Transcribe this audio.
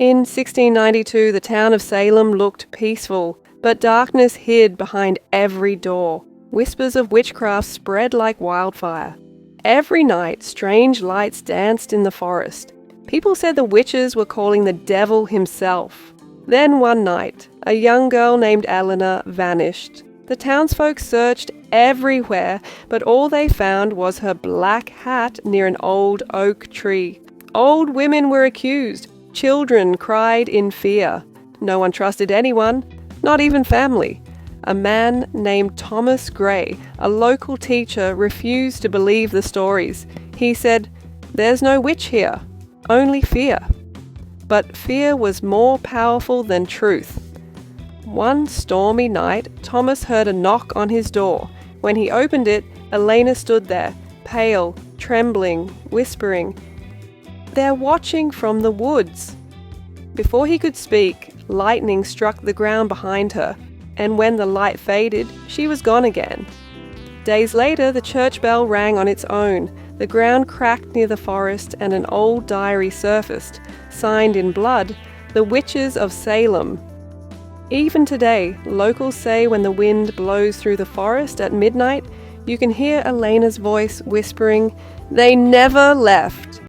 In 1692, the town of Salem looked peaceful, but darkness hid behind every door. Whispers of witchcraft spread like wildfire. Every night, strange lights danced in the forest. People said the witches were calling the devil himself. Then one night, a young girl named Eleanor vanished. The townsfolk searched everywhere, but all they found was her black hat near an old oak tree. Old women were accused. Children cried in fear. No one trusted anyone, not even family. A man named Thomas Gray, a local teacher, refused to believe the stories. He said, "There's no witch here, only fear." But fear was more powerful than truth. One stormy night, Thomas heard a knock on his door. When he opened it, Elena stood there, pale, trembling, whispering, "They're watching from the woods." Before he could speak, lightning struck the ground behind her, and when the light faded, she was gone again. Days later, the church bell rang on its own. The ground cracked near the forest, and an old diary surfaced, signed in blood, "The Witches of Salem." Even today, locals say when the wind blows through the forest at midnight, you can hear Elena's voice whispering, "They never left."